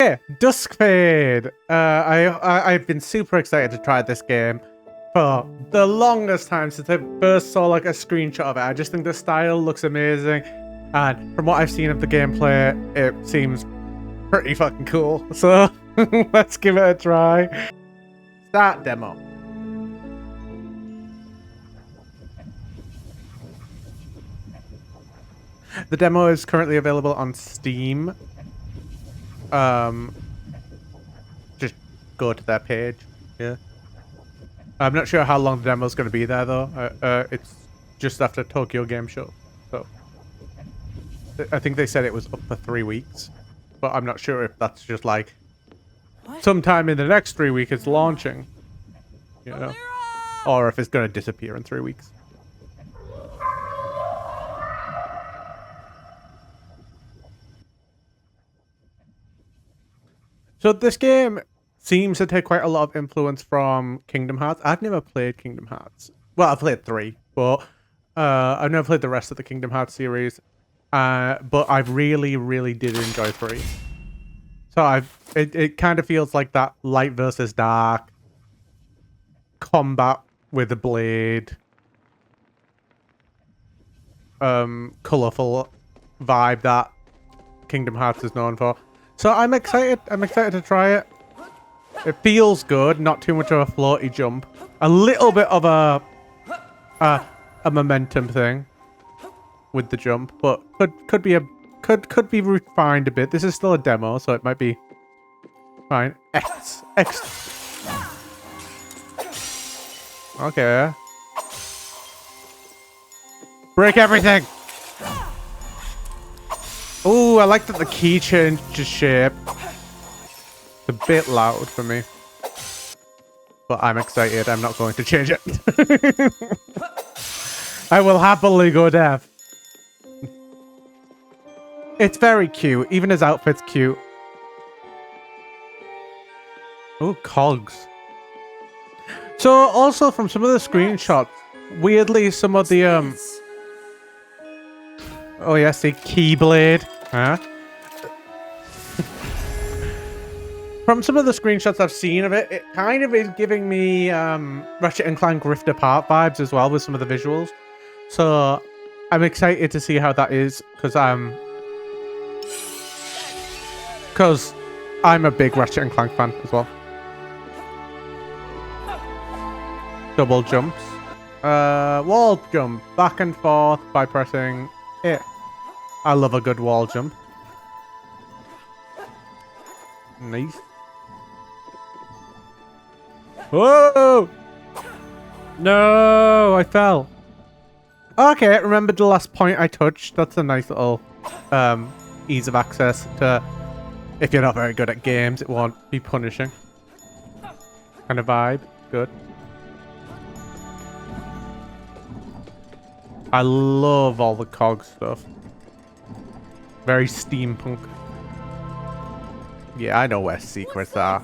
Yeah, DuskFade. I've been super excited to try this game for the longest time since I first saw like a screenshot of it. I just think the style looks amazing, and from what I've seen of the gameplay, it seems pretty fucking cool. So let's give it a try. Start demo. The demo is currently available on Steam. Just go to their page. Yeah. I'm not sure how long the demo is going to be there though. It's just after Tokyo Game Show, so I think they said it was up for 3 weeks, but I'm not sure if that's just like sometime in the next 3 weeks it's launching, you know, or if it's going to disappear in 3 weeks. So this game seems to take quite a lot of influence from Kingdom Hearts. I've never played Kingdom Hearts. Well, I've played 3, but I've never played the rest of the Kingdom Hearts series. But I really did enjoy 3. So it kind of feels like that light versus dark combat with a blade, colorful vibe that Kingdom Hearts is known for. So I'm excited. I'm excited to try it. It feels good. Not too much of a floaty jump. A little bit of a momentum thing with the jump, but could be refined a bit. This is still a demo, so it might be fine. X. Okay. Break everything. Ooh, I like that the key changes shape. It's a bit loud for me, but I'm excited. I'm not going to change it. I will happily go deaf. It's very cute. Even his outfit's cute. Ooh, cogs. So also from some of the screenshots, weirdly some of the oh yes, the Keyblade. Huh? From some of the screenshots I've seen of it, it kind of is giving me Ratchet and Clank Rift Apart vibes as well with some of the visuals. So I'm excited to see how that is, because I'm a big Ratchet and Clank fan as well. Double jumps. Wall jump. Back and forth by pressing it. I love a good wall jump. Nice. Whoa! No, I fell. Okay, remember the last point I touched? That's a nice little ease of access to, if you're not very good at games, it won't be punishing. Kind of vibe. Good. I love all the cog stuff. Very steampunk. Yeah, I know where secrets are.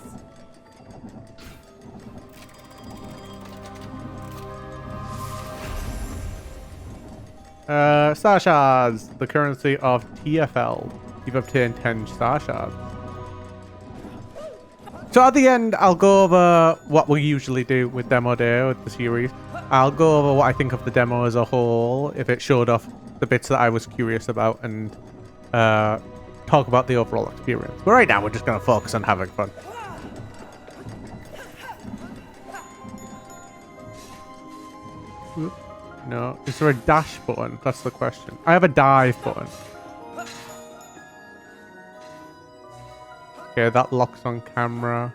Star Shards, the currency of TFL. You've obtained 10 Star Shards. So at the end, I'll go over what we usually do with Demo Day, with the series. I'll go over what I think of the demo as a whole, if it showed off the bits that I was curious about, and talk about the overall experience. But right now, we're just going to focus on having fun. No. Is there a dash button? That's the question. I have a dive button. Okay, that locks on camera.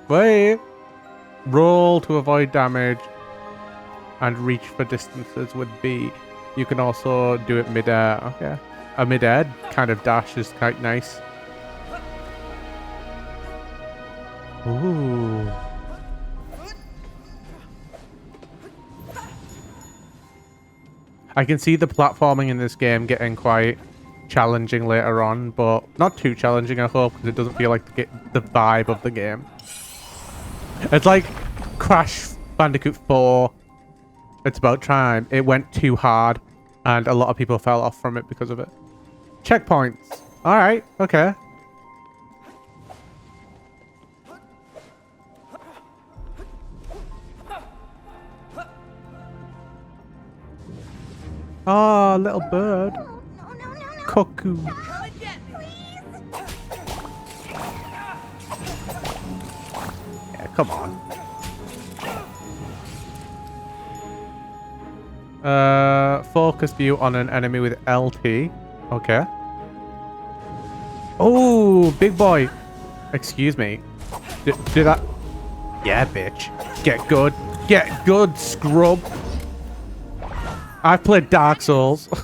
Wait. Roll to avoid damage and reach for distances with B. You can also do it mid-air. Okay. A mid-air kind of dash is quite nice. Ooh. I can see the platforming in this game getting quite challenging later on, but not too challenging, I hope, because it doesn't feel like the vibe of the game. It's like Crash Bandicoot 4. It's about time. It went too hard, and a lot of people fell off from it because of it. Checkpoints. Alright, okay. Oh, little bird. No, no, no, no. Cuckoo. Come and get me. Yeah, come on. Focus view on an enemy with LT. Okay. Oh, big boy. Excuse me. Do that. Yeah, bitch. Get good. Get good, scrub. I've played Dark Souls. Oh,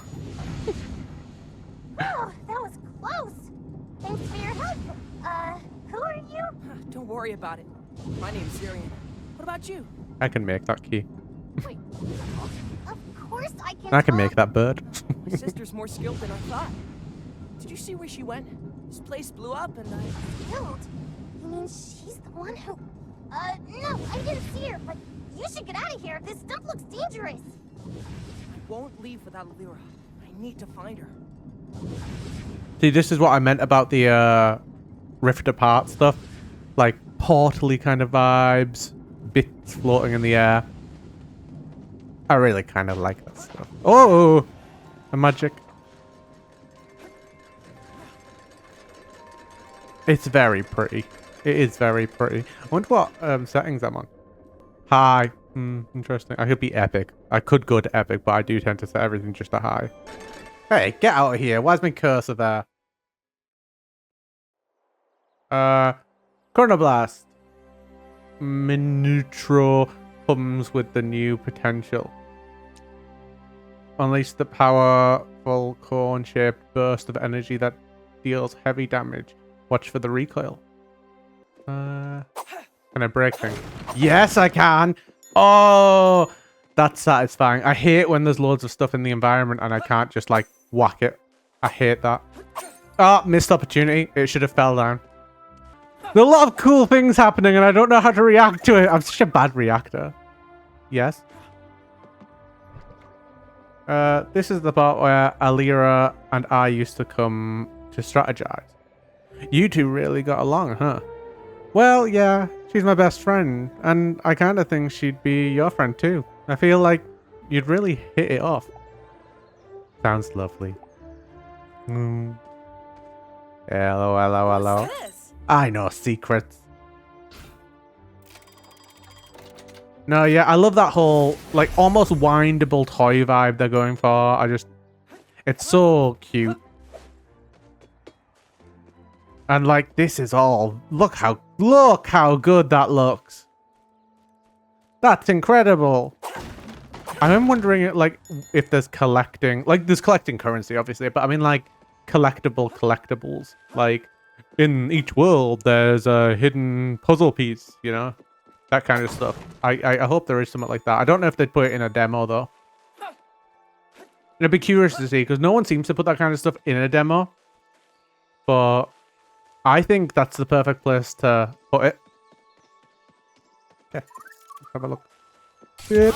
that was close. Thanks for your help. Who are you? Don't worry about it. My name's Zirian. What about you? I can make that key. Wait. Of course I can. I can make that bird. My sister's more skilled than I thought. Did you see where she went? This place blew up and I... Killed? You mean she's the one who... no, I didn't see her, but you should get out of here. This stuff looks dangerous. I won't leave without Lyra. I need to find her. See, this is what I meant about the rift apart stuff. Like portal-y kind of vibes. Bits floating in the air. I really kind of like that stuff. Oh! A magic. It's very pretty. It is very pretty. I wonder what settings I'm on. High. Interesting. I could be epic. I could go to epic, but I do tend to set everything just to high. Hey, get out of here. Why's my cursor there? Chronoblast. Minutro comes with the new potential. Unleash the powerful cone-shaped burst of energy that deals heavy damage. Watch for the recoil. Can I break things? Yes, I can! Oh! That's satisfying. I hate when there's loads of stuff in the environment and I can't just, like, whack it. I hate that. Oh, missed opportunity. It should have fell down. There are a lot of cool things happening and I don't know how to react to it. I'm such a bad reactor. Yes? This is the part where Alira and I used to come to strategize. You two really got along, huh? Well, yeah, she's my best friend, and I kind of think she'd be your friend too. I feel like you'd really hit it off. Sounds lovely. Hello, hello, hello. What's this? I know secrets. No, yeah, I love that whole, like, almost windable toy vibe they're going for. It's so cute. And, like, this is all, look how good that looks. That's incredible. I'm wondering, like, if there's collecting, like, there's collecting currency, obviously, but I mean, like, collectibles. Like, in each world, there's a hidden puzzle piece, you know? That kind of stuff. I hope there is something like that. I don't know if they'd put it in a demo, though. I'd be curious to see, because no one seems to put that kind of stuff in a demo. But I think that's the perfect place to put it. Okay, let's have a look. Yep.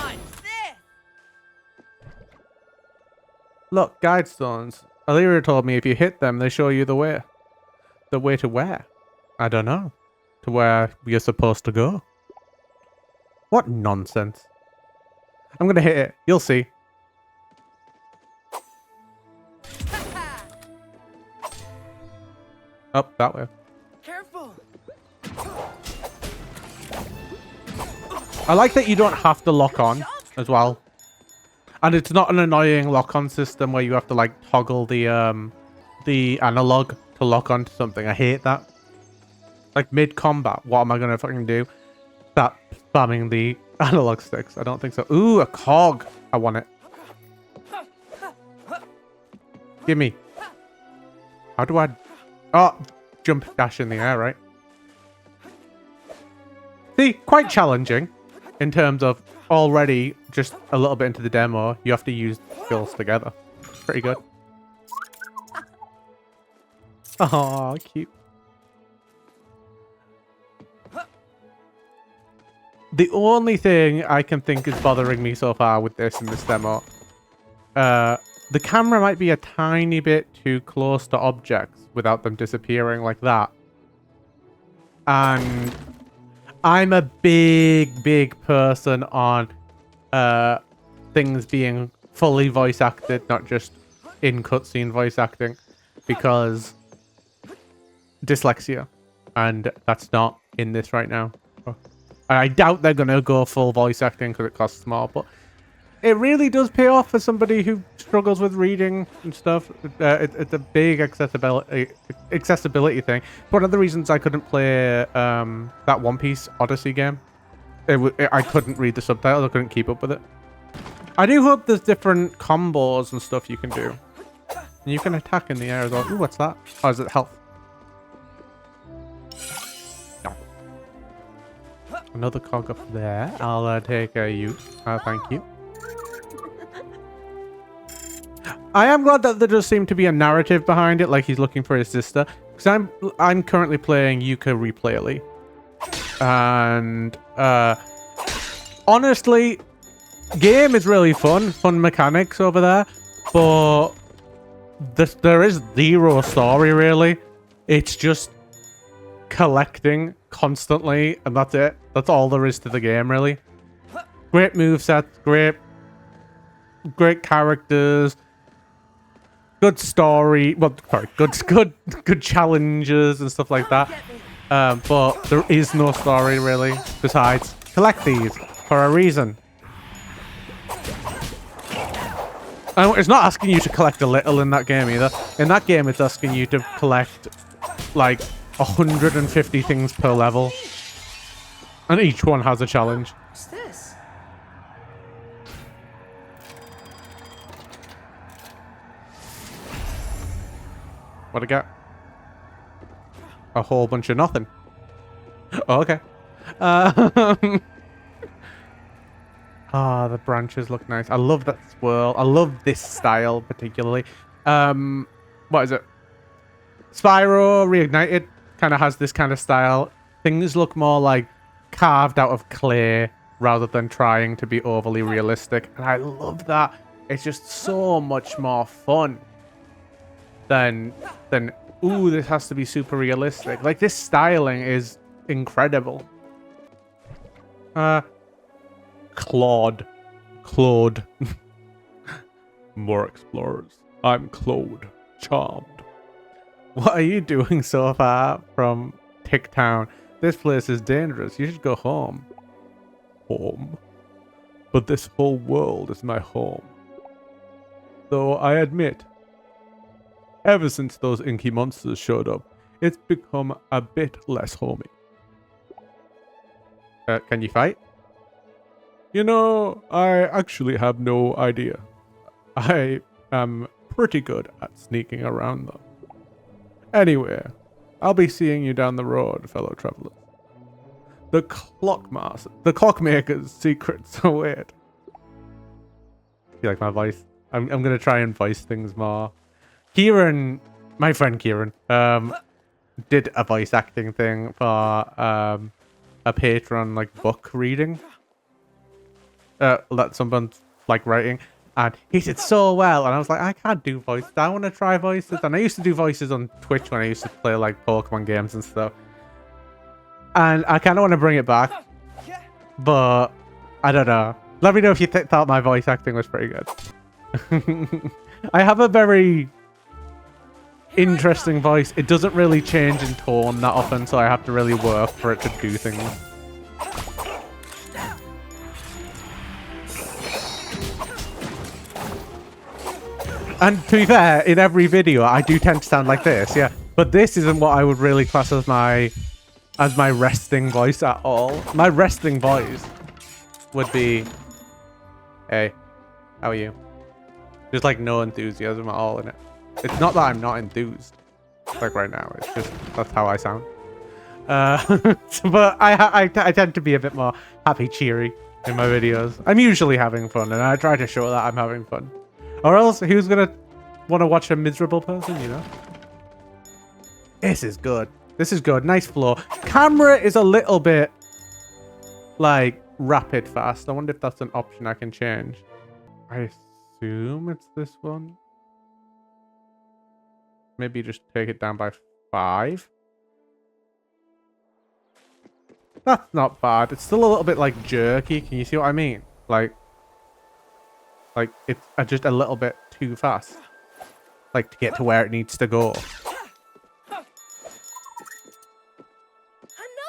Look, guide stones. Alira told me if you hit them, they show you the way. The way to where? I don't know. To where you're supposed to go. What nonsense. I'm gonna hit it. You'll see. Up that way. Careful. I like that you don't have to lock on as well. And it's not an annoying lock-on system where you have to, like, toggle the analog to lock onto something. I hate that. Like, mid-combat, what am I gonna fucking do? Start spamming the analog sticks. I don't think so. Ooh, a cog. I want it. Give me. How do I... Oh, jump dash in the air, right? See, quite challenging in terms of already just a little bit into the demo. You have to use skills together. Pretty good. Oh, cute. The only thing I can think is bothering me so far with this in this demo the camera might be a tiny bit too close to objects without them disappearing like that. And I'm a big person on things being fully voice acted, not just in cutscene voice acting, because dyslexia, and that's not in this right now. I doubt they're gonna go full voice acting because it costs more, but it really does pay off for somebody who struggles with reading and stuff. It's a big accessibility thing. One of the reasons I couldn't play that One Piece Odyssey game, I couldn't read the subtitles. I couldn't keep up with it. I do hope there's different combos and stuff you can do. And you can attack in the air as well. Ooh, what's that? Oh, is it health? No. Another cog up there. I'll take you. Thank you. I am glad that there does seem to be a narrative behind it, like he's looking for his sister. Because I'm currently playing Yuka Replayly. And honestly, game is really fun mechanics over there, but there is zero story really. It's just collecting constantly, and that's it. That's all there is to the game really. Great movesets, great characters, good story. Well, sorry, good challenges and stuff like that. But there is no story really. Besides, collect these for a reason. It's not asking you to collect a little in that game either. In that game, it's asking you to collect like 150 things per level. And each one has a challenge. What's this? What'd I get? A whole bunch of nothing. Oh, okay. Ah, the branches look nice. I love that swirl. I love this style particularly. What is it? Spyro Reignited kind of has this kind of style. Things look more like carved out of clay rather than trying to be overly realistic. And I love that. It's just so much more fun than ooh, this has to be super realistic. Like, this styling is incredible. Claude. More explorers. I'm Claude. Charmed. What are you doing so far from Tick Town? This place is dangerous. You should go home. Home? But this whole world is my home. Though I admit, ever since those inky monsters showed up, it's become a bit less homey. Can you fight? You know, I actually have no idea. I am pretty good at sneaking around though. Anyway, I'll be seeing you down the road, fellow travelers. The clockmaker's secrets await. You like my voice? I'm gonna try and voice things more. Kieran, my friend Kieran, did a voice acting thing for a Patreon like book reading. That someone's like writing, and he did so well, and I was like, I can't do voices. I want to try voices, and I used to do voices on Twitch when I used to play like Pokemon games and stuff, and I kind of want to bring it back, but I don't know. Let me know if you thought my voice acting was pretty good. I have a very interesting voice. It doesn't really change in tone that often, so I have to really work for it to do things. And to be fair, in every video, I do tend to sound like this, yeah. But this isn't what I would really class as my resting voice at all. My resting voice would be, hey, how are you? There's like no enthusiasm at all in it. It's not that I'm not enthused, like right now. It's just, that's how I sound. But I tend to be a bit more happy, cheery in my videos. I'm usually having fun, and I try to show that I'm having fun. Or else, who's gonna want to watch a miserable person, you know? This is good. This is good. Nice flow. Camera is a little bit, like, rapid fast. I wonder if that's an option I can change. I assume it's this one. Maybe just take it down by 5. That's not bad. It's still a little bit like jerky. Can you see what I mean? Like it's just a little bit too fast. Like to get to where it needs to go.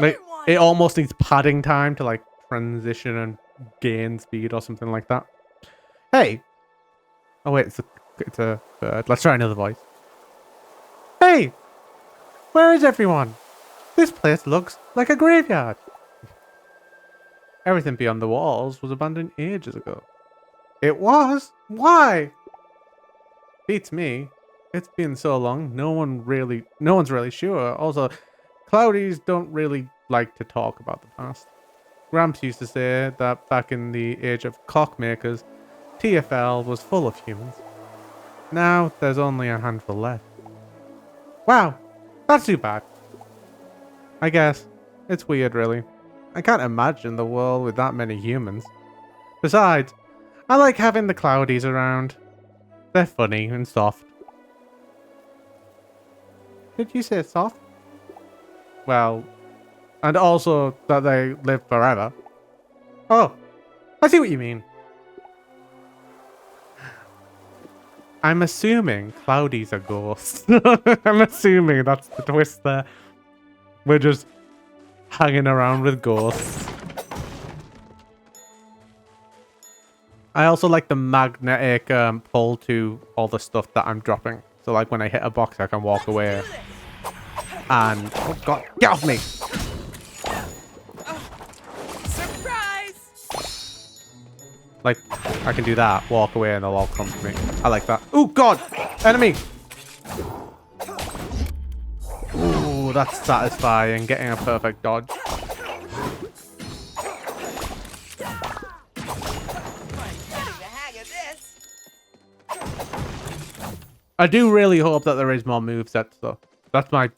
Like it almost needs padding time to like transition and gain speed or something like that. Hey. Oh wait, it's a bird. Let's try another voice. Hey. Where is everyone? This place looks like a graveyard. Everything beyond the walls was abandoned ages ago. It was? Why? Beats me. It's been so long, no one's really sure. Also, Cloudies don't really like to talk about the past. Gramps used to say that back in the age of clockmakers, TFL was full of humans. Now, there's only a handful left. Wow, that's too bad. I guess. It's weird, really. I can't imagine the world with that many humans. Besides, I like having the Cloudies around. They're funny and soft. Did you say soft? Well, and also that they live forever. Oh, I see what you mean. I'm assuming Cloudies are ghosts. I'm assuming that's the twist there. We're just hanging around with ghosts. I also like the magnetic pull to all the stuff that I'm dropping. So like when I hit a box, I can walk away. And oh god, get off me! Surprise! Like I can do that, walk away, and they'll all come to me. I like that. Oh god, enemy! Ooh, that's satisfying. Getting a perfect dodge. I do really hope that there is more movesets though. That's my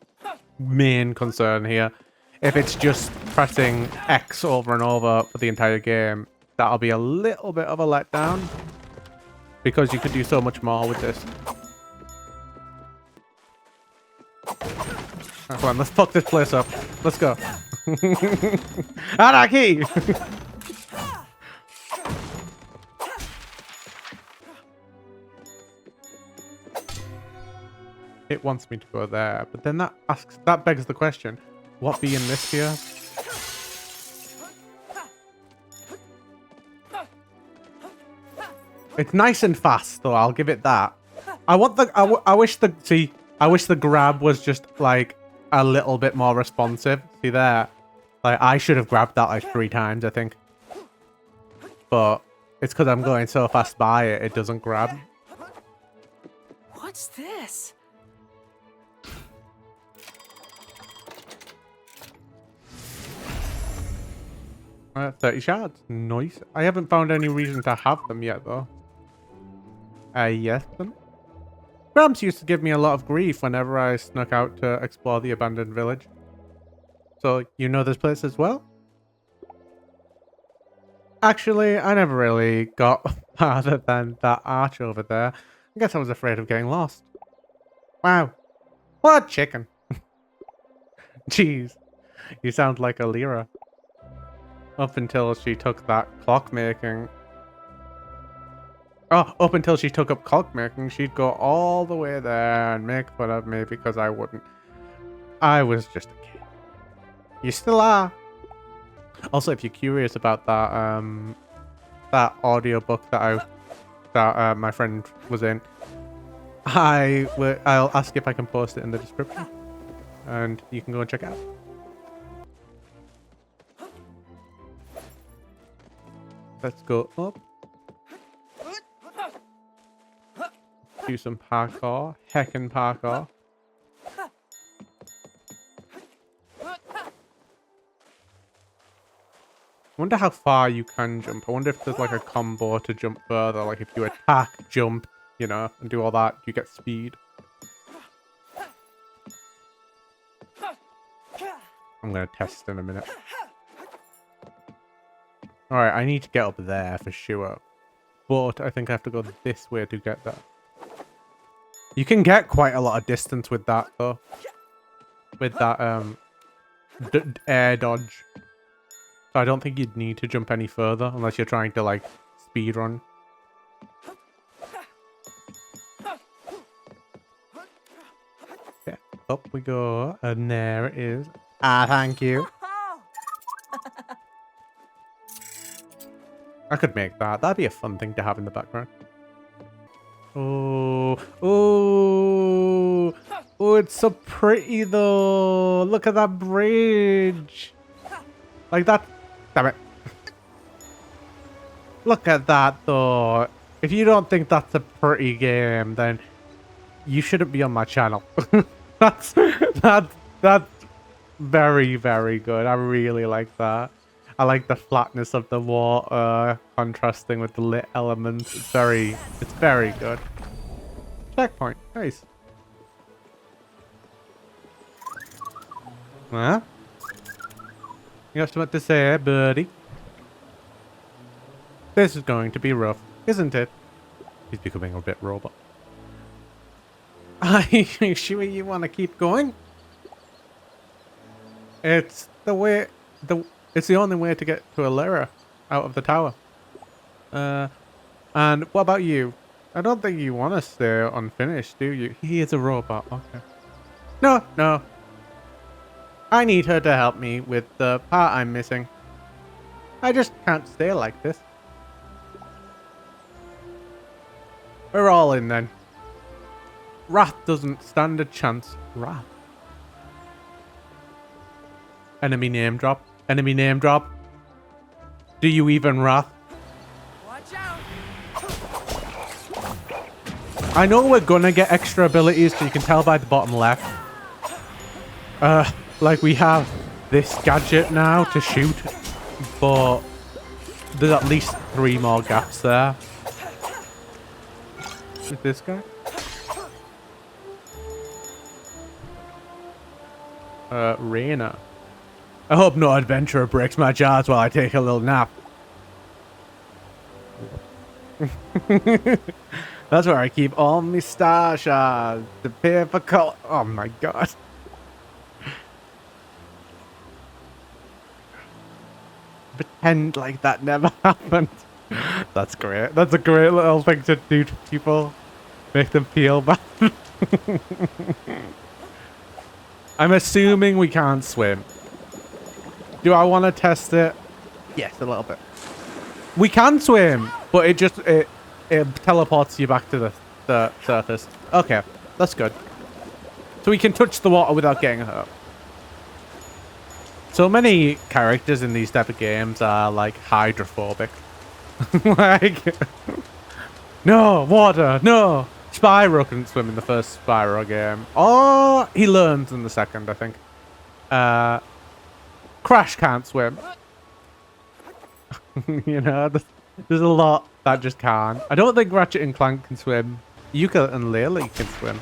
main concern here. If it's just pressing X over and over for the entire game, that'll be a little bit of a letdown. Because you could do so much more with this. Come on, let's fuck this place up. Let's go. Anarchy! It wants me to go there, but then that begs the question, what be in this here? It's nice and fast though, I'll give it that. I wish the grab was just like a little bit more responsive. See there? Like I should have grabbed that like 3 times, I think. But it's because I'm going so fast by it doesn't grab. What's this? 30 shards. Nice. I haven't found any reason to have them yet, though. Yes, then. Gramps used to give me a lot of grief whenever I snuck out to explore the abandoned village. So, you know this place as well? Actually, I never really got farther than that arch over there. I guess I was afraid of getting lost. Wow. What a chicken. Jeez. You sound like a Lyra. Up until she took that clockmaking. Oh, up until she took up clockmaking, she'd go all the way there and make fun of me because I wouldn't. I was just a kid. You still are. Also, if you're curious about that, that audiobook that my friend was in, I'll ask if I can post it in the description, and you can go and check it out. Let's go up. Do some parkour. Heckin' parkour. I wonder how far you can jump. I wonder if there's like a combo to jump further. Like if you attack, jump, you know, and do all that, you get speed. I'm going to test in a minute. Alright, I need to get up there for sure. but I think I have to go this way to get that. You can get quite a lot of distance with that, though. With that, air dodge. So I don't think you'd need to jump any further unless you're trying to, like, speed run. Yeah, up we go, and there it is. Ah, thank you. I could make that. That'd be a fun thing to have in the background. Oh, oh, oh, it's so pretty though. Look at that bridge. Like that. Damn it. Look at that though. If you don't think that's a pretty game, then you shouldn't be on my channel. that's very, very good. I really like that. I like the flatness of the water contrasting with the lit elements. It's very good. Checkpoint. Nice. Huh? You have something to say, birdie? This is going to be rough, isn't it? He's becoming a bit robot. Are you sure you want to keep going? It's the way... It's the only way to get to Alera out of the tower. And what about you? I don't think you want to stay unfinished, do you? He is a robot. Okay. No, no. I need her to help me with the part I'm missing. I just can't stay like this. We're all in then. Wrath doesn't stand a chance. Wrath. Enemy name drop. Enemy name drop. Do you even Wrath? Watch out. I know we're gonna get extra abilities, so you can tell by the bottom left. Like we have this gadget now to shoot, but there's at least 3 more gaps there. With this guy? Reina. I hope no adventurer breaks my jaws while I take a little nap. That's where I keep all my star shards. The paper color. Oh my god. Pretend like that never happened. That's great. That's a great little thing to do to people. Make them feel bad. I'm assuming we can't swim. Do I want to test it? Yes, a little bit. We can swim, but it teleports you back to the surface. Okay, that's good. So we can touch the water without getting hurt. So many characters in these type of games are like hydrophobic. Like, no, water, no. Spyro couldn't swim in the first Spyro game. Oh, he learns in the second, I think. Crash can't swim. You know, there's a lot that just can't. I don't think Ratchet and Clank can swim. Yuka and Lily can swim.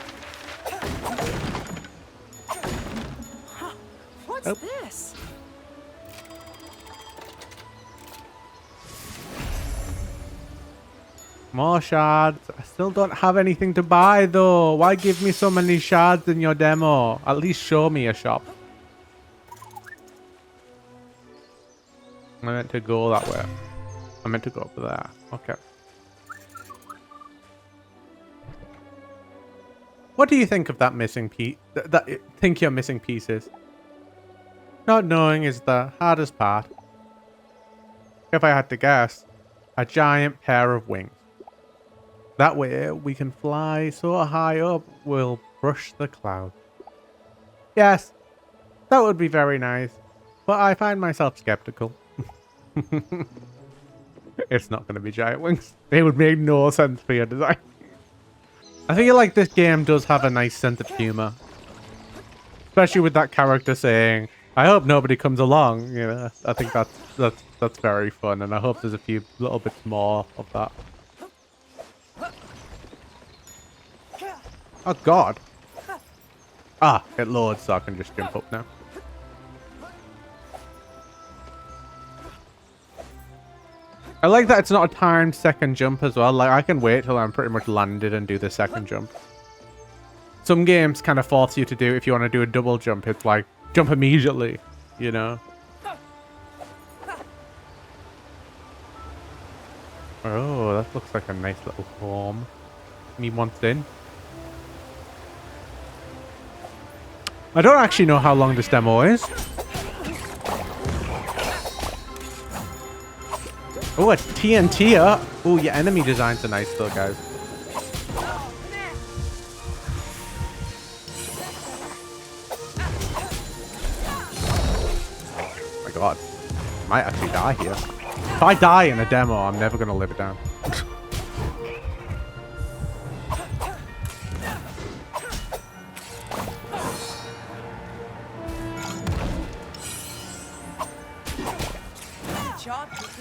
What's this? More shards. I still don't have anything to buy though. Why give me so many shards in your demo? At least show me a shop. I meant to go that way. I meant to go over there. Okay. What do you think of that missing piece? Think your missing pieces? Not knowing is the hardest part. If I had to guess, a giant pair of wings. That way we can fly so high up we'll brush the clouds. Yes, that would be very nice, but I find myself skeptical. It's not going to be giant wings. It would make no sense for your design. I feel like this game does have a nice sense of humor. Especially with that character saying, I hope nobody comes along. You know, I think that's very fun, and I hope there's a few little bits more of that. Oh god. Ah, it loads so I can just jump up now. I like that it's not a timed second jump as well. Like, I can wait till I'm pretty much landed and do the second jump. Some games kind of force you to do, if you want to do a double jump, it's like, jump immediately, you know? Oh, that looks like a nice little home. Me wants in. I don't actually know how long this demo is. Oh, a TNT. Oh, your enemy designs are nice though, guys. Oh my god. I might actually die here. If I die in a demo, I'm never going to live it down.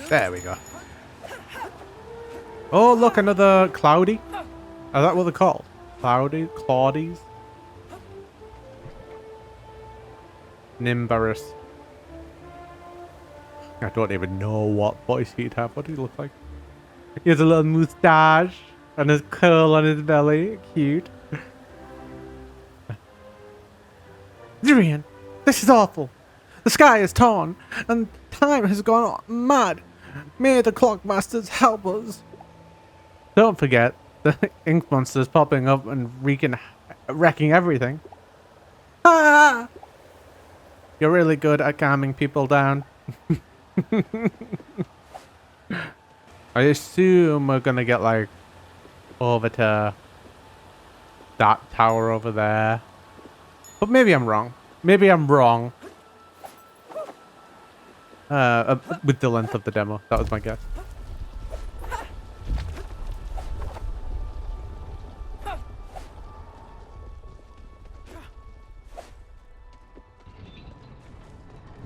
There we go. Oh, look, another Cloudy. Is that what they're called? Cloudy? Claudies? Nimbarus. I don't even know what voice he'd have. What do he look like? He has a little moustache and a curl on his belly. Cute. Zirian, this is awful. The sky is torn and time has gone mad. May the Clockmasters help us. Don't forget the ink monsters popping up and wrecking everything. Ah! You're really good at calming people down. I assume we're gonna get like over to that tower over there. But maybe I'm wrong. Maybe I'm wrong. With the length of the demo. That was my guess.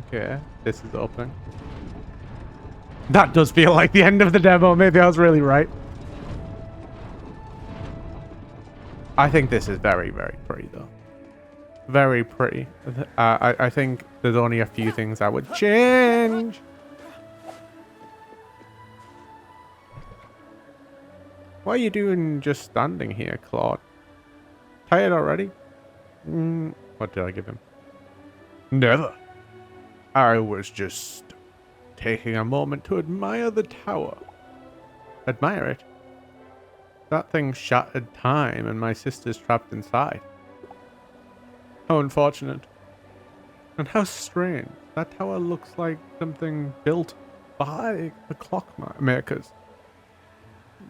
Okay, this is opening. That does feel like the end of the demo. Maybe I was really right. I think this is very, very pretty though. Very pretty. I think there's only a few things I would change. What are you doing just standing here, Claude? Tired already? What did I give him? Never. I was just taking a moment to admire the tower. Admire it? That thing shattered time and my sister's trapped inside. How unfortunate. And how strange. That tower looks like something built by the clockmakers.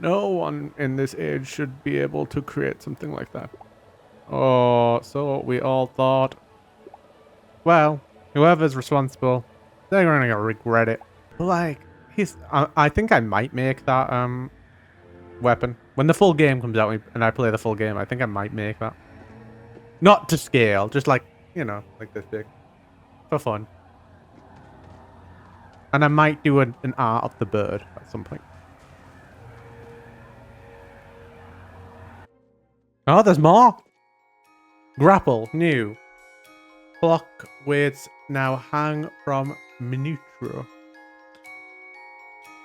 No one in this age should be able to create something like that. Oh, so we all thought. Well, whoever's responsible, they're gonna regret it. Like, I think I might make that weapon. When the full game comes out and I play the full game, I think I might make that. Not to scale, just like, you know, like this big. For fun. And I might do an art of the bird at some point. Oh, there's more! Grapple, new. Clock weights now hang from Minutro.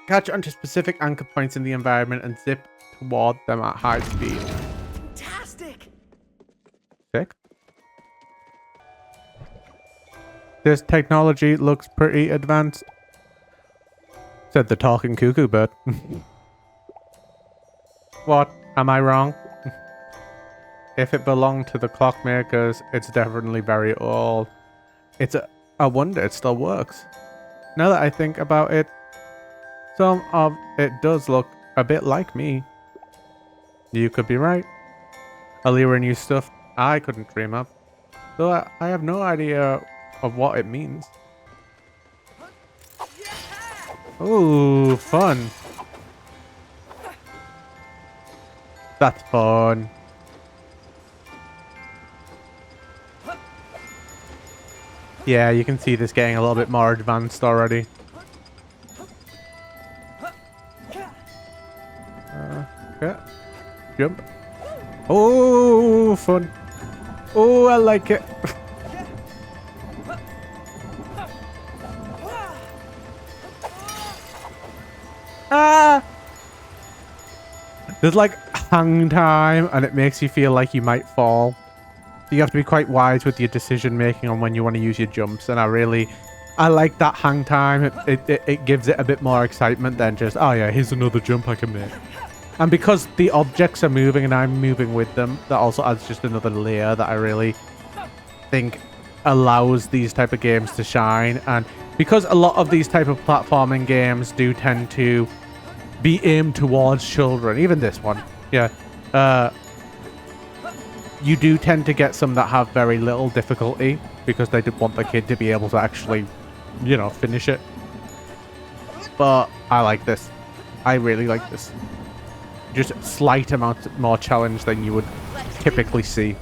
Catch onto specific anchor points in the environment and zip toward them at high speed. Fantastic! Sick. This technology looks pretty advanced, said the talking cuckoo bird. What? Am I wrong? If it belonged to the clockmakers, it's definitely very old. It's a wonder it still works. Now that I think about it, some of it does look a bit like me. You could be right. Allure new stuff I couldn't dream of. Though I have no idea of what it means. Ooh, fun. That's fun. Yeah, you can see this getting a little bit more advanced already. Okay. Jump. Oh, fun. Oh, I like it. There's like hang time, and it makes you feel like you might fall. You have to be quite wise with your decision making on when you want to use your jumps, and I like that hang time. It gives it a bit more excitement than just, oh yeah, here's another jump I can make. And because the objects are moving and I'm moving with them, that also adds just another layer that I really think allows these type of games to shine. And because a lot of these type of platforming games do tend to be aimed towards children, even this one, yeah, you do tend to get some that have very little difficulty because they want the kid to be able to actually, you know, finish it. But I like this. I really like this. Just a slight amount more challenge than you would typically see.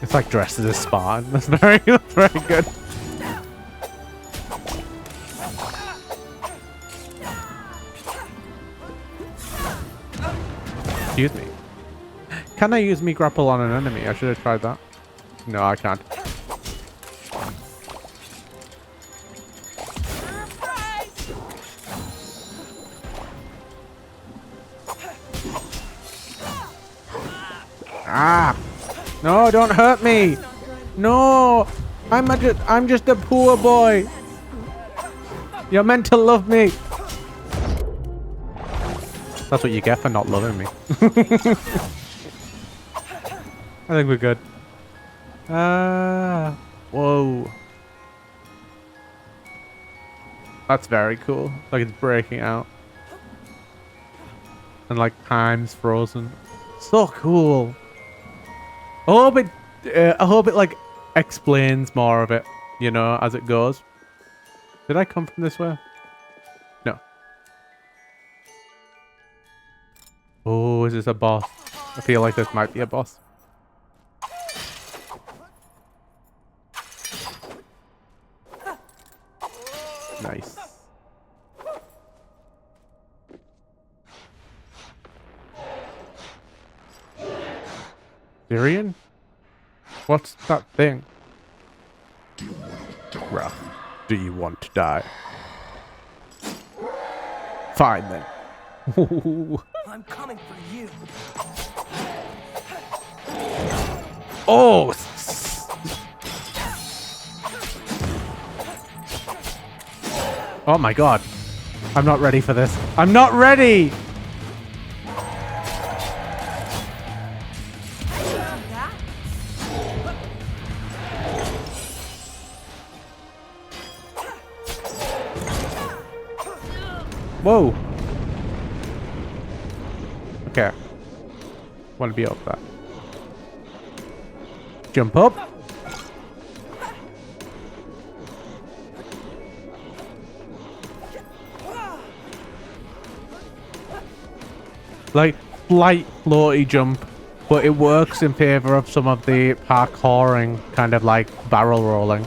It's like dressed as a Spartan. That's very good. Excuse me. Can I use me grapple on an enemy? I should have tried that. No, I can't. Ah! No, don't hurt me! No! I'm just a poor boy! You're meant to love me! That's what you get for not loving me. I think we're good. Whoa. That's very cool. Like it's breaking out. And like time's frozen. So cool. I hope it like explains more of it, you know, as it goes. Did I come from this way? No. Oh, is this a boss? I feel like this might be a boss. Nice. Syrian? What's that thing? Rough. Do you want to die? Fine then. I'm coming for you. Oh! Oh my god. I'm not ready for this. I'm not ready! Whoa. Okay. Want to be up that. Jump up. Like, light, floaty jump, but it works in favor of some of the parkouring, kind of like barrel rolling.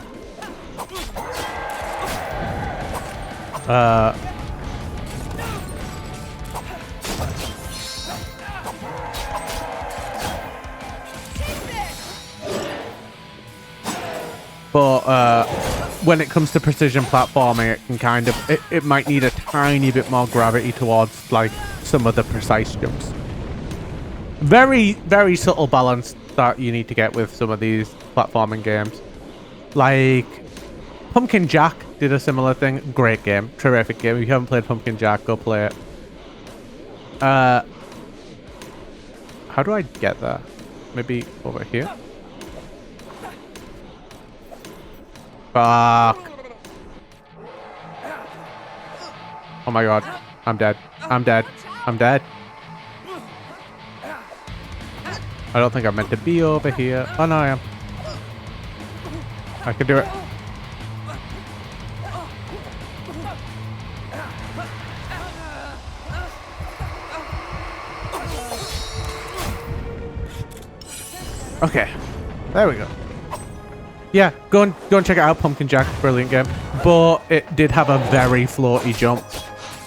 But when it comes to precision platforming, it can kind of, it might need a tiny bit more gravity towards like some of the precise jumps. Very, very subtle balance that you need to get with some of these platforming games. Like Pumpkin Jack did a similar thing. Great game, terrific game. If you haven't played Pumpkin Jack, go play it. How do I get there? Maybe over here? Fuck. Oh my god. I'm dead. I'm dead. I'm dead. I don't think I'm meant to be over here. Oh no, I am. I can do it. Okay. There we go. Yeah, go and check it out, Pumpkin Jack, brilliant game. But it did have a very floaty jump,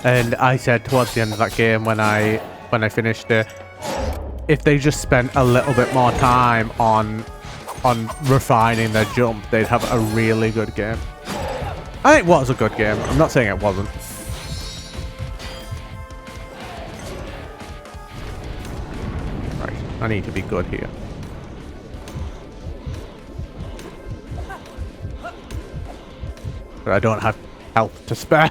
and I said towards the end of that game when I finished it, if they just spent a little bit more time on refining their jump, they'd have a really good game. I think it was a good game. I'm not saying it wasn't. Right, I need to be good here. But I don't have health to spare.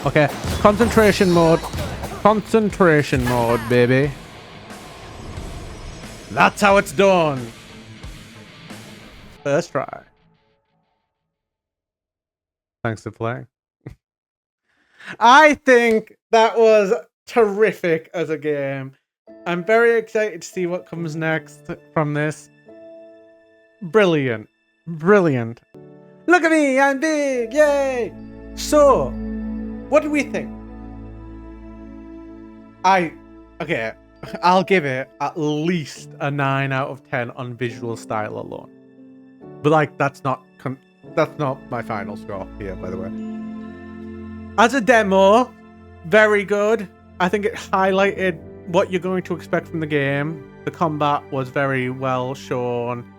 Okay, concentration mode. Concentration mode, baby. That's how it's done. First try. Thanks for playing. I think that was terrific as a game. I'm very excited to see what comes next from this. Brilliant. Brilliant. Look at me, I'm big, yay! So, what do we think? Okay, I'll give it at least a 9 out of 10 on visual style alone. But like, that's not my final score here, by the way. As a demo, very good. I think it highlighted what you're going to expect from the game. The combat was very well shown.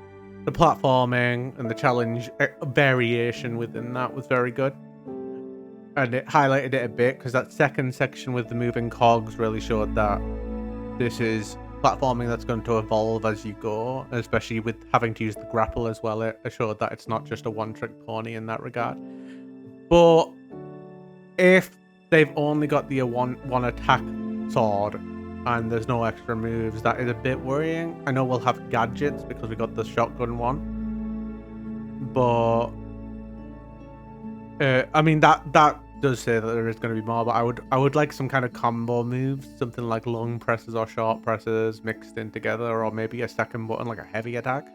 The platforming and the challenge variation within that was very good. And it highlighted it a bit because that second section with the moving cogs really showed that this is platforming that's going to evolve as you go, especially with having to use the grapple as well. It showed that it's not just a one-trick pony in that regard. But if they've only got the one attack sword and there's no extra moves, that is a bit worrying. I know we'll have gadgets because we got the shotgun one, but I mean that does say that there is going to be more, but I would like some kind of combo moves, something like long presses or short presses mixed in together, or maybe a second button like a heavy attack.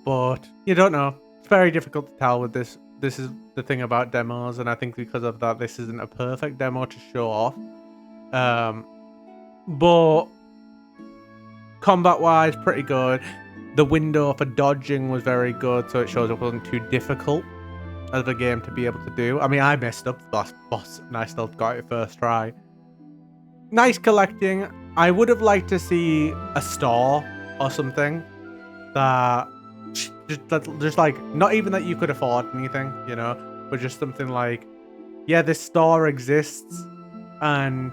But you don't know. It's very difficult to tell with this. This is the thing about demos, and I think because of that, this isn't a perfect demo to show off. But combat-wise, pretty good. The window for dodging was very good, so it shows it wasn't too difficult of a game to be able to do. I mean, I messed up the last boss, and I still got it first try. Nice collecting. I would have liked to see a store or something that just like, not even that you could afford anything, you know, but just something like, yeah, this store exists, and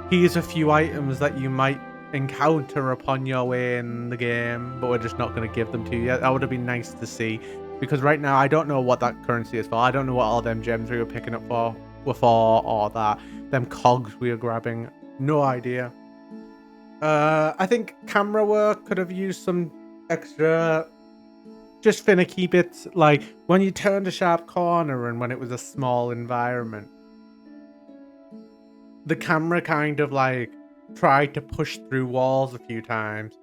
here's a few items that you might encounter upon your way in the game, but we're just not going to give them to you yet. That would have been nice to see, because right now I don't know what that currency is for. I don't know what all them gems we were picking up were for, or that them cogs we were grabbing. No idea. I think camera work could have used some extra just finicky bits, like when you turned a sharp corner and when it was a small environment, the camera kind of like tried to push through walls a few times,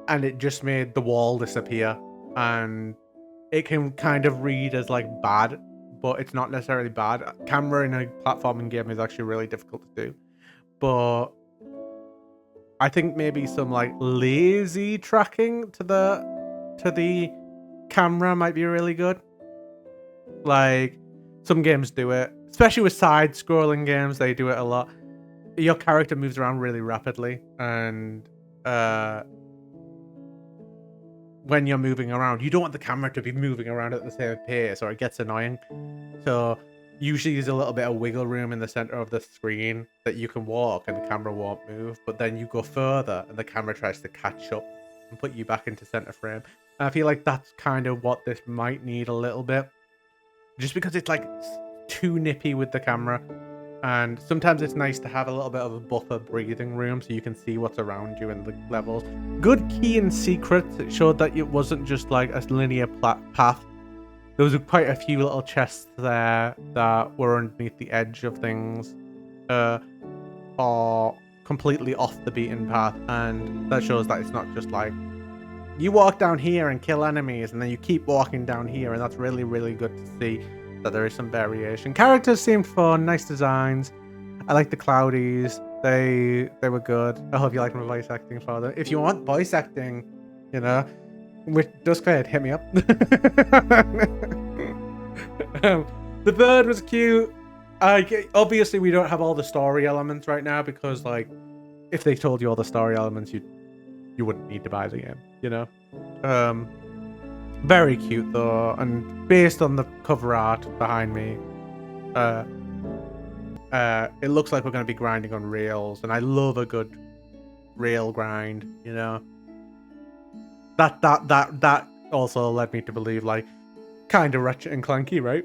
and it just made the wall disappear, and it can kind of read as like bad, but it's not necessarily bad. Camera in a platforming game is actually really difficult to do, but I think maybe some like lazy tracking to the camera might be really good. Like, some games do it, especially with side-scrolling games. They do it a lot. Your character moves around really rapidly, and when you're moving around, you don't want the camera to be moving around at the same pace, or it gets annoying. So usually there's a little bit of wiggle room in the center of the screen that you can walk and the camera won't move, but then you go further and the camera tries to catch up and put you back into center frame. And I feel like that's kind of what this might need a little bit, just because it's like too nippy with the camera, and sometimes it's nice to have a little bit of a buffer breathing room so you can see what's around you in the levels. Good key and secrets. It showed that it wasn't just like a linear path. There was quite a few little chests there that were underneath the edge of things, or completely off the beaten path, and that shows that it's not just like you walk down here and kill enemies and then you keep walking down here, and that's really, really good to see that there is some variation. Characters seemed fun, nice designs. I like the cloudies. They were good. I hope you like my voice acting for them. If you want voice acting, you know, with DuskFade, hit me up. The bird was cute. Obviously, we don't have all the story elements right now because, like, if they told you all the story elements, you wouldn't need to buy the game, you know. Very cute though, and based on the cover art behind me, it looks like we're going to be grinding on rails, and I love a good rail grind, you know. That also led me to believe, like, kind of Ratchet and Clanky, right?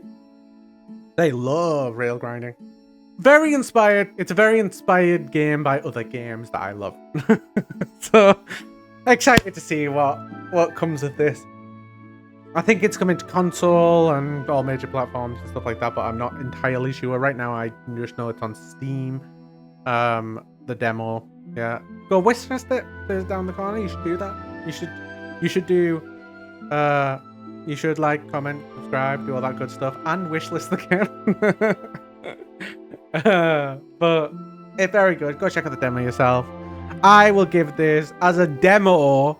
They love rail grinding. Very inspired. It's a very inspired game by other games that I love. So excited to see what comes of this. I think it's coming to console and all major platforms and stuff like that, but I'm not entirely sure. Right now, I just know it's on Steam. The demo. Yeah. Go wishlist it. There's down the corner. You should do that. You should like, comment, subscribe, do all that good stuff, and wishlist the game. But it's very good. Go check out the demo yourself. I will give this, as a demo,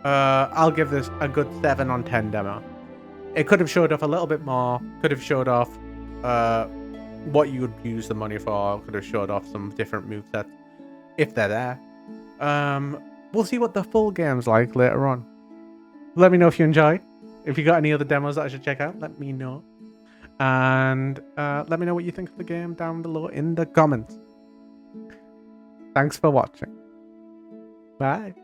I'll give this a good 7 on 10 demo. It could have showed off a little bit more. Could have showed off what you would use the money for. Could have showed off some different movesets if they're there. We'll see what the full game's like later on. Let me know if you enjoyed. If you got any other demos that I should check out, let me know. And let me know what you think of the game down below in the comments. Thanks for watching. Bye.